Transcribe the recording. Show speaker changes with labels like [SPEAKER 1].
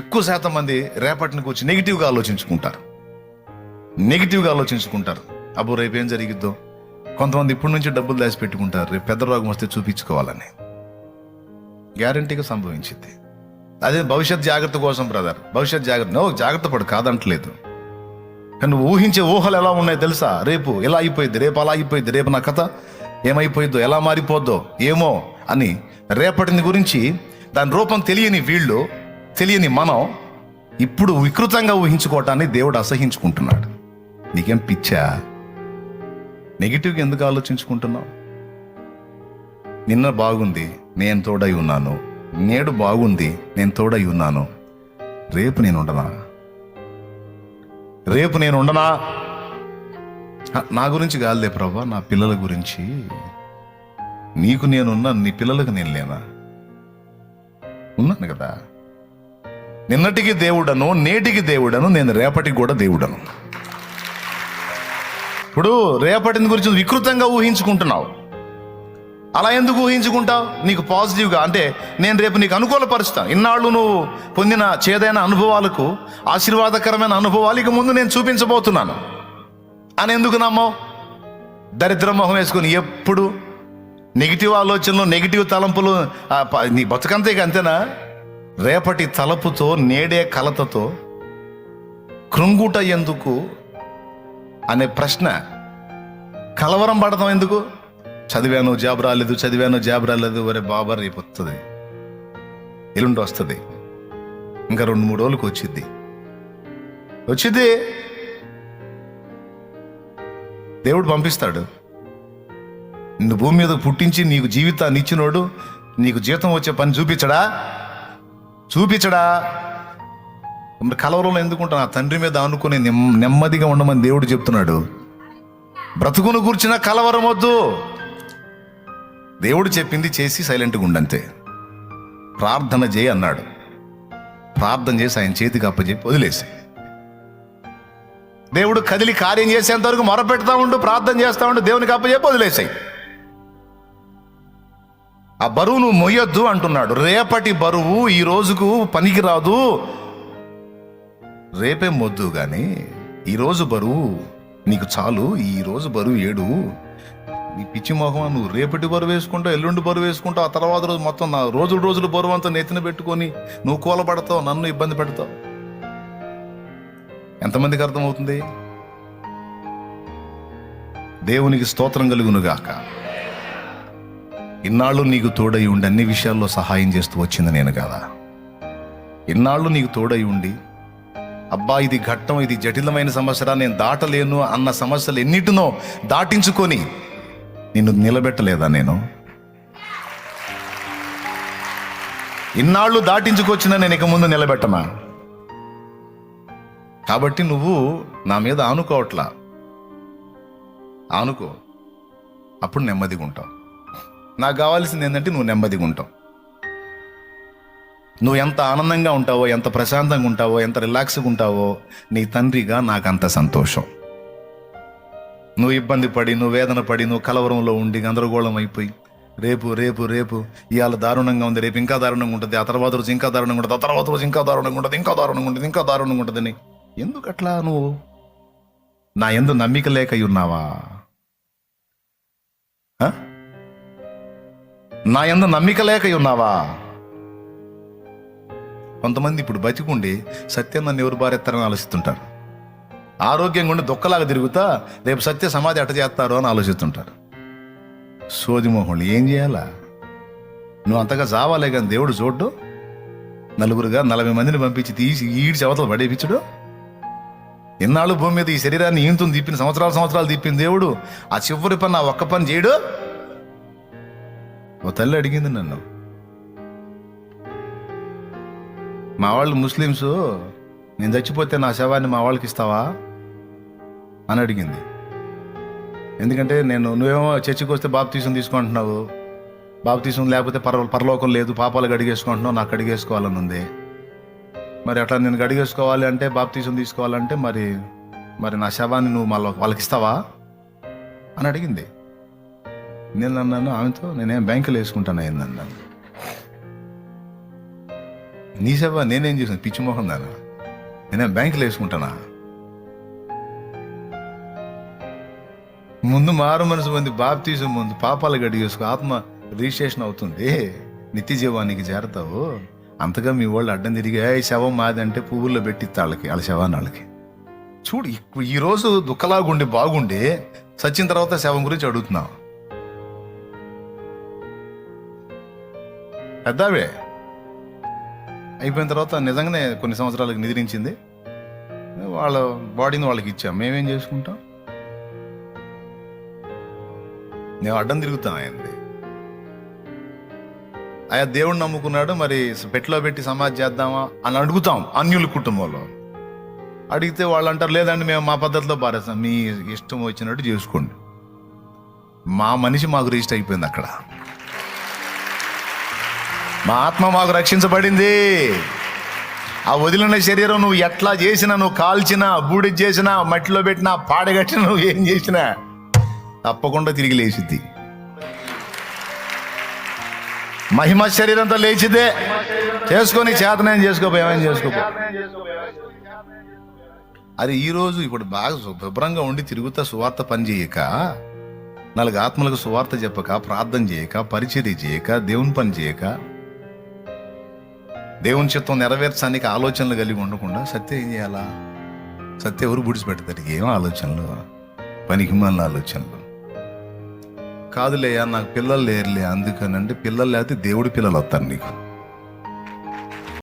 [SPEAKER 1] ఎక్కువ శాతం మంది రేపటిని కూర్చి నెగిటివ్గా ఆలోచించుకుంటారు. అబ్బో రేపు ఏం జరిగిద్దో. కొంతమంది ఇప్పటి నుంచి డబ్బులు దాచి పెట్టుకుంటారు, రేపు పెద్ద రోగం వస్తే చూపించుకోవాలని. గ్యారంటీగా సంభవించింది. అదే భవిష్యత్ జాగ్రత్త కోసం బ్రదర్, భవిష్యత్ జాగ్రత్త పడు కాదంటలేదు. కానీ ఊహించే ఊహలు ఎలా ఉన్నాయో తెలుసా? రేపు ఎలా అయిపోయింది, రేపు అలా అయిపోయింది, రేపు నా కథ ఏమైపోయిద్దో, ఎలా మారిపోద్దో ఏమో అని రేపటిని గురించి దాని రూపం తెలియని మనం ఇప్పుడు వికృతంగా ఊహించుకోవటాన్ని దేవుడు అసహించుకుంటున్నాడు. నీకేం పిచ్చా? నెగిటివ్గా ఎందుకు ఆలోచించుకుంటున్నావు? నిన్న బాగుంది, నేను తోడై ఉన్నాను. నేడు బాగుంది, నేను తోడై ఉన్నాను. రేపు నేను ఉండనా? నా గురించి కాదులే ప్రభా, నా పిల్లల గురించి. నీకు నేనున్నా, నీ పిల్లలకు నేను లేనా? ఉన్నాను కదా. నిన్నటికి దేవుడను, నేటికి దేవుడను, నేను రేపటికి కూడా దేవుడను. ఇప్పుడు రేపటిని గురించి వికృతంగా ఊహించుకుంటున్నావు. అలా ఎందుకు ఊహించుకుంటావు? నీకు పాజిటివ్గా, అంటే నేను రేపు నీకు అనుకూలపరుస్తాను. ఇన్నాళ్ళు నువ్వు పొందిన చేదైన అనుభవాలకు, ఆశీర్వాదకరమైన అనుభవాలు ఇక ముందు నేను చూపించబోతున్నాను అని ఎందుకు నమ్మవు? దరిద్ర మొహం వేసుకొని ఎప్పుడు నెగిటివ్ ఆలోచనలు, నెగిటివ్ తలంపులు, నీ బతుకంతే ఇక అంతేనా? రేపటి తలపుతో, నేడే కలతతో కృంగుట ఎందుకు అనే ప్రశ్న, కలవరం పడతాం ఎందుకు? చదివాను జాబ్ రాలేదు, ఒరే బాబా రేపు వస్తుంది, ఎల్లుండి వస్తుంది, ఇంకా 2-3 రోజులకు వచ్చింది. దేవుడు పంపిస్తాడు. నిన్ను భూమి మీద పుట్టించి నీకు జీవితాన్ని ఇచ్చినోడు నీకు జీతం వచ్చే పని చూపించడా? మరి కలవరంలో ఎందుకుంటా? నా తండ్రి మీద అనుకుని నెమ్మదిగా ఉండమని దేవుడు చెప్తున్నాడు. బ్రతుకును కూర్చిన కలవరం వద్దు. దేవుడు చెప్పింది చేసి సైలెంట్గా ఉండంతే. ప్రార్థన చేయి అన్నాడు. ప్రార్థన చేసి ఆయన చేతికి అప్పచెప్పి వదిలేసి, దేవుడు కదిలి కార్యం చేసేంత వరకు మొరపెడతా ఉండు, ప్రార్థన చేస్తా ఉండు, దేవునికి అప్పచెప్పి వదిలేసాయి. ఆ బరువు నువ్వు మొయ్యొద్దు అంటున్నాడు. రేపటి బరువు ఈ రోజుకు పనికి రాదు. రేపే మొద్దు కానీ ఈరోజు బరువు నీకు చాలు. ఈరోజు బరువు ఏడు. నీ పిచ్చి మొహం, నువ్వు రేపటి బరువు వేసుకుంటావు, ఎల్లుండి బరువు వేసుకుంటావు, ఆ తర్వాత రోజు మొత్తం నా రోజులు బరువు అంతా నెత్తిన పెట్టుకొని నువ్వు కూలబడతావు, నన్ను ఇబ్బంది పెడతావు. ఎంతమందికి అర్థమవుతుంది? దేవునికి స్తోత్రం కలుగునుగాక. ఇన్నాళ్ళు నీకు తోడై ఉండి అన్ని విషయాల్లో సహాయం చేస్తూ వచ్చింది నేను కదా. ఇన్నాళ్ళు నీకు తోడై ఉండి, అబ్బా ఇది ఘట్టం, ఇది జటిలమైన సమస్య, నేను దాటలేను అన్న సమస్యలు ఎన్నిటినో దాటించుకొని నిన్ను నిలబెట్టలేదా నేను? ఇన్నాళ్ళు దాటించుకొచ్చినా నేను ఇక ముందు నిలబెట్టనా? కాబట్టి నువ్వు నా మీద ఆనుకోవట్లా. ఆనుకో, అప్పుడు నెమ్మదిగా ఉంటావు. నాకు కావాల్సింది ఏంటంటే నువ్వు నెమ్మదిగా ఉంటావు. నువ్వు ఎంత ఆనందంగా ఉంటావో, ఎంత ప్రశాంతంగా ఉంటావో, ఎంత రిలాక్స్గా ఉంటావో, నీ తండ్రిగా నాకు అంత సంతోషం. నువ్వు ఇబ్బంది పడి, నువ్వు వేదన పడి, నువ్వు కలవరంలో ఉండి గందరగోళం అయిపోయి, రేపు ఇవాళ దారుణంగా ఉంది, రేపు ఇంకా దారుణంగా ఉంటుంది, ఆ తర్వాత రోజు ఇంకా దారుణంగా ఉంటుంది, ఆ తర్వాత రోజు ఇంకా దారుణంగా ఉంటుంది, ఇంకా దారుణంగా ఉంటుందని ఎందుకు అట్లా? నువ్వు నా యందు నమ్మిక లేక ఉన్నావా? నా యందు నమ్మిక లేక ఉన్నావా? కొంతమంది ఇప్పుడు బతికుండి సత్యం నన్ను ఎవరు బారెత్తారని ఆలోచిస్తుంటారు. ఆరోగ్యంగా ఉండి దుఃఖలాగా తిరుగుతా రేపు సత్య సమాధి అట్ట చేస్తారు అని ఆలోచిస్తుంటారు. సోదిమోహుళ్ళు ఏం చేయాలా? నువ్వు అంతగా చావాలే కానీ దేవుడు చూడ్డు. 40 మందిని పంపించి తీసి ఈడ్చి అవతల పడేపించడు. ఎన్నాళ్ళు భూమి మీద ఈ శరీరాన్ని ఈంతుని తిప్పిన సంవత్సరాలు తిప్పిన దేవుడు ఆ చివరి పని, ఆ ఒక్క పని చేయడు. ఓ తల్లి అడిగింది నన్ను, మా వాళ్ళు ముస్లిమ్స్, నేను చచ్చిపోతే నా శవాన్ని మా వాళ్ళకి ఇస్తావా అని అడిగింది. ఎందుకంటే నువ్వేమో చర్చికి వస్తే బాప్తీసం తీసుకుంటున్నావు, బాప్తీసం లేకపోతే పరలోకం లేదు, పాపాలు గడిగేసుకుంటున్నావు, నాకు గడిగేసుకోవాలని ఉంది. మరి అట్లా నేను గడిగేసుకోవాలి అంటే, బాప్తీసం తీసుకోవాలంటే మరి నా శవాన్ని నువ్వు మళ్ళీ వాళ్ళకి ఇస్తావా అని అడిగింది. నేను అన్నాను ఆమెతో, నేనేం బ్యాంకులో వేసుకుంటాను ఏందన్నాను. నీ సేవ నేనేం చేసాను? పిచ్చి మొహం దానా? నేనేం బ్యాంకులో వేసుకుంటానా? ముందు మారు మనసు పొంది బాప్తీసం ముందు పాపాలు గడి చేసుకో, ఆత్మ రిజిస్ట్రేషన్ అవుతుంది, నిత్య జీవానికి చేరతావు. అంతగా మీ వాళ్ళు అడ్డం తిరిగి శవం మాది అంటే పువ్వుల్లో పెట్టి వాళ్ళ శవాన్ని వాళ్ళకి. చూడు, ఈరోజు దుఃఖలాగుండి బాగుండి చచ్చిన తర్వాత శవం గురించి అడుగుతున్నావు. పెద్దావే అయిపోయిన తర్వాత నిజంగానే కొన్ని సంవత్సరాలకు నిద్రించింది, వాళ్ళ బాడీని వాళ్ళకి ఇచ్చాం, మేమేం చేసుకుంటాం? నేను అడ్డం తిరుగుతాం ఆయన్ని. ఆయా దేవుడిని నమ్ముకున్నాడు, మరి పెట్టిలో పెట్టి సమాధి చేద్దామా అని అడుగుతాం అన్యుల కుటుంబంలో. అడిగితే వాళ్ళు అంటారు, లేదండి మేము మా పద్ధతిలో పారేస్తాం. మీ ఇష్టం వచ్చినట్టు చేసుకోండి. మా మనిషి మాకు రిజిస్టర్ అయిపోయింది అక్కడ. మా ఆత్మ మాకు రక్షించబడింది. ఆ వదిలిన శరీరం నువ్వు ఎట్లా చేసినా, నువ్వు కాల్చినా, బూడి చేసినా, మట్టిలో పెట్టినా, పాడగట్టినా, నువ్వు ఏం చేసినా తప్పకుండా తిరిగి లేచిద్ది. మహిమ శరీరంతో లేచిదే. చేసుకొని చేతనేం చేసుకోపో, ఏమైనా చేసుకోపో. అది ఈరోజు ఇప్పుడు బాగా శుభ్రంగా ఉండి తిరుగుతా సువార్త పని చేయక, 4 ఆత్మలకు సువార్త చెప్పక, ప్రార్థన చేయక, పరిచర్య చేయక, దేవుని పని చేయక, దేవుని చిత్తం నెరవేర్చడానికి ఆలోచనలు కలిగి ఉండకుండా సత్యం ఏం చేయాలా? సత్యం ఎవరు బుడిచిపెడతారు? ఏం ఆలోచనలు, పనికి మాలిన ఆలోచనలు. కాదులేయా నాకు పిల్లలు లేరులే, అందుకనంటే పిల్లలు లేకపోతే దేవుడి పిల్లలు వస్తారు నీకు.